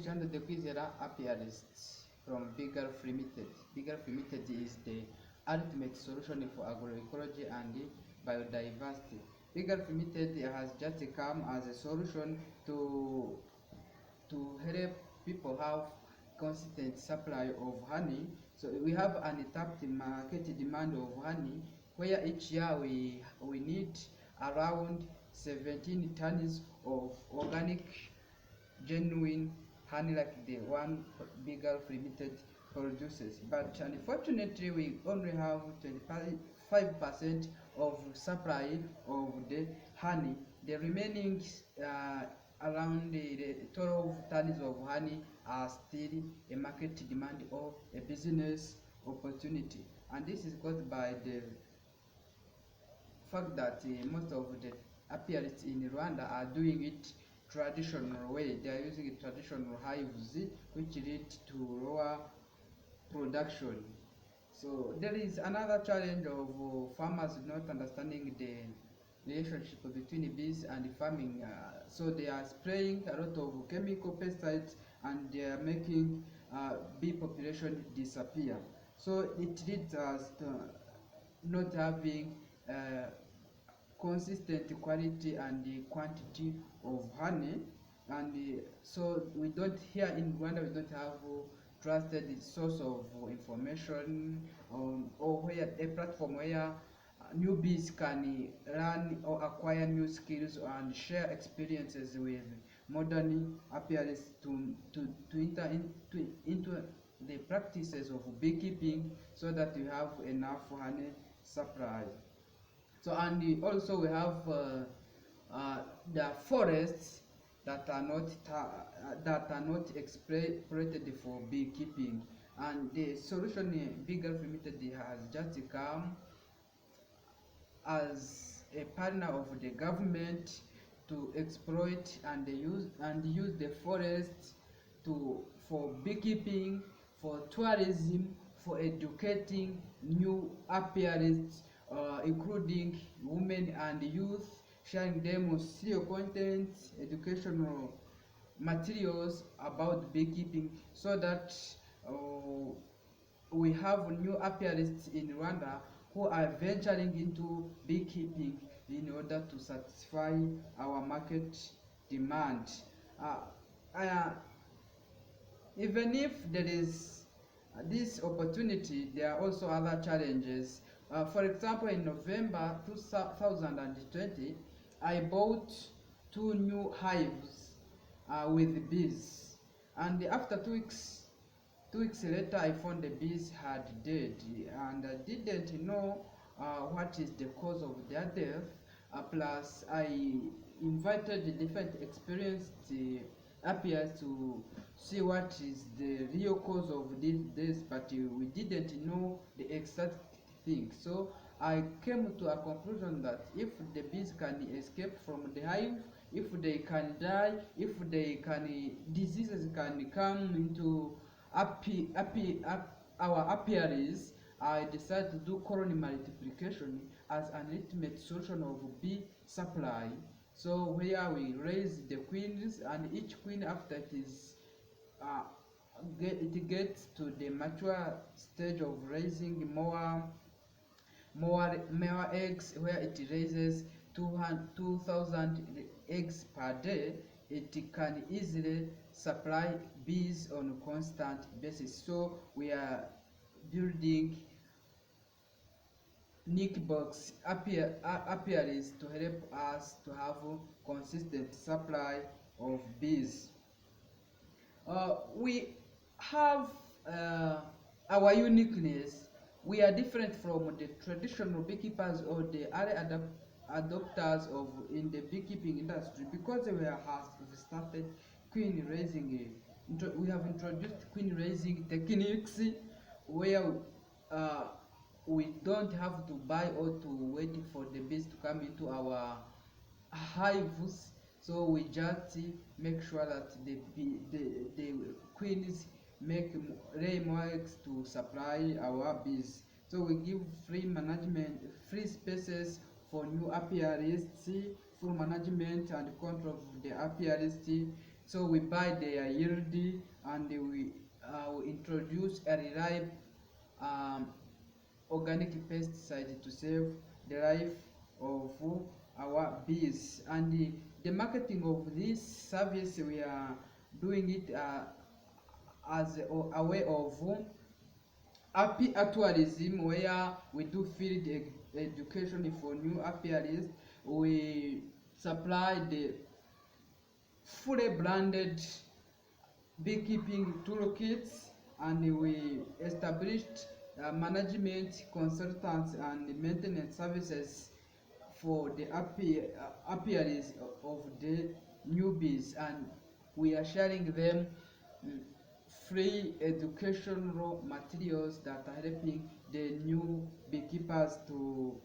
channel the Quizera apiarists from beekeeping Limited. Beekeeping Limited is the ultimate solution for agroecology and biodiversity. Beekeeping Limited has just come as a solution to help people have consistent supply of honey. So we have an untapped market demand of honey, where each year we need around 17 tons of organic genuine honey like the one Beekeeping Limited produces. But unfortunately, we only have 25% of supply of the honey. The remaining around the 12 tons of honey are still a market demand or a business opportunity. And this is caused by the fact that most of the apiarists in Rwanda are doing it traditional way. They are using traditional hives, which lead to lower production. So there is another challenge of farmers not understanding the relationship between bees and farming. So they are spraying a lot of chemical pesticides and they are making bee population disappear. So it leads us to not having consistent quality and the quantity of honey, and so we don't, here in Rwanda we don't have trusted source of information, or where a platform where newbies can learn or acquire new skills and share experiences with modern apiarists to enter into the practices of beekeeping, so that we have enough honey supply. So and also we have the forests that are not exploited for beekeeping, and the solution Beekeeping Limited has just come as a partner of the government to exploit and use the forests for beekeeping, for tourism, for educating new apiarists, including women and youth, sharing them SEO content, educational materials about beekeeping, so that we have new apiarists in Rwanda who are venturing into beekeeping in order to satisfy our market demand. Even if there is this opportunity, there are also other challenges. For example, in November 2020, I bought 2 new hives with bees, and after 2 weeks later, I found the bees had died, and I didn't know what is the cause of their death. Plus, I invited the different experienced apiarists to see what is the real cause of this, but we didn't know the exact thing. So I came to a conclusion that if the bees can escape from the hive, if they can die, if they can, diseases can come into our apiaries, I decided to do colony multiplication as an ultimate solution of bee supply. So where we raise the queens, and each queen, after it is it gets to the mature stage of raising more eggs, where it raises 2,000 eggs per day, it can easily supply bees on a constant basis. So we are building nickbox apiaries to help us to have consistent supply of bees. We have our uniqueness. We are different from the traditional beekeepers or the early adopters of in the beekeeping industry, because we have started queen raising. We have introduced queen raising techniques where we don't have to buy or to wait for the bees to come into our hives. So we just make sure that the queens lay more eggs to supply our bees. So we give free management, free spaces for new apiarists, full management and control of the apiarists, So we buy their yield, and we introduce a reliable um, organic pesticide to save the life of our bees. And the marketing of this service, we are doing it as a way of apiarists, where we do field education for new apiarists. We supply the fully branded beekeeping toolkits, and we established management consultants and maintenance services for the apiaries of the newbies, and we are sharing them mm, free educational materials that are helping the new beekeepers to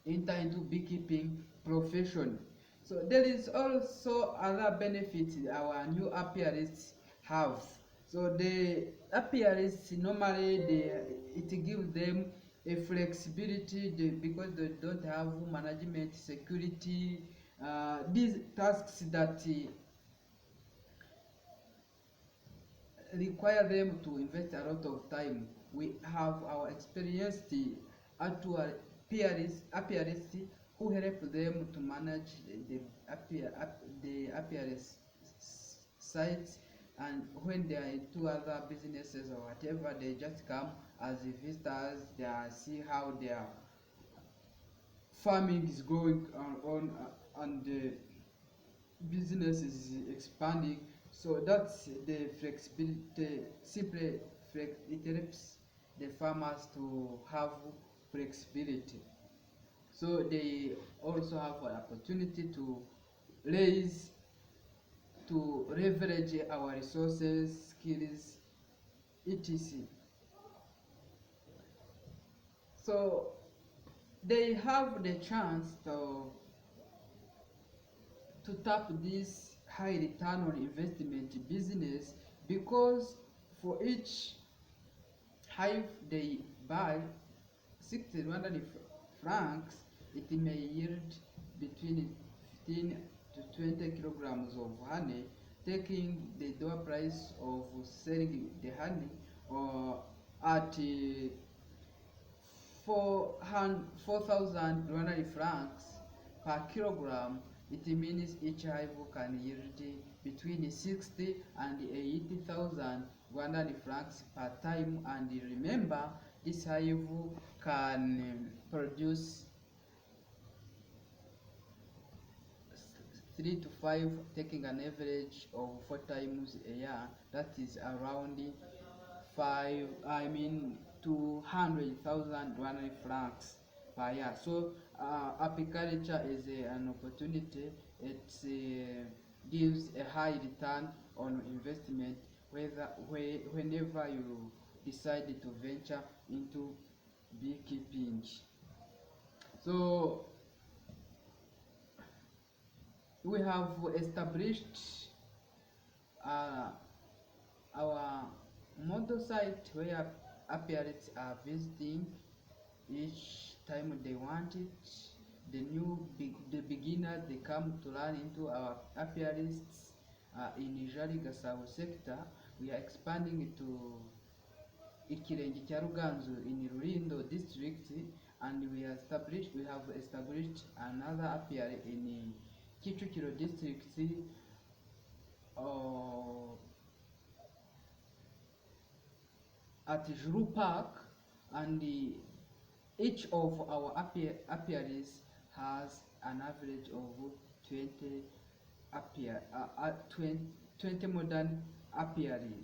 enter into beekeeping profession. So there is also other benefits our new apiarists have. So the apiarists normally it gives them a flexibility, because they don't have management security, these tasks that require them to invest a lot of time. We have our experienced actual apiarists who help them to manage the apiarist sites, and when they are into other businesses or whatever, they just come as visitors. They see how their farming is going on, and the business is expanding. So that's the flexibility. Simply it helps the farmers to have flexibility. So they also have an opportunity to raise, to leverage our resources, skills, etc. So they have the chance to tap this high return on investment business, because for each hive they buy 60 Rwandan francs, it may yield between 15 to 20 kilograms of honey, taking the door price of selling the honey or at 4,000 Rwandan francs per kilogram. It means each hive can yield between 60 and 80,000 Rwandan francs per time. And remember, this hive can produce 3 to 5, taking an average of 4 times a year. That is around 200,000 Rwandan francs per year. So apiculture is an opportunity. It gives a high return on investment whenever you decide to venture into beekeeping. So we have established our model site where apiarists are visiting each time they want it. The beginners, they come to learn into our apiarists in Jali Gasabo sector. We are expanding to Ikirenge cya Ruganzu in Rulindo district, and we have established another apiary in Kicukiro district, at Juru Park, and each of our apiaries has an average of 20 20 modern apiary.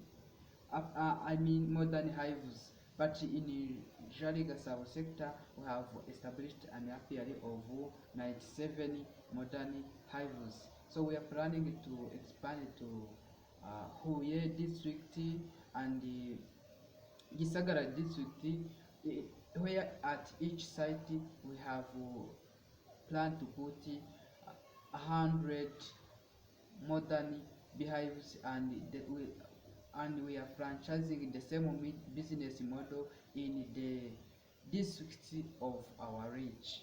Modern hives. But in Jali Gasabo sector, we have established an apiary of 97 modern hives. So we are planning to expand to Huye district and Gisagara district, where at each site we have planned to put 100 modern beehives, and we are franchising the same business model in the districts of our reach.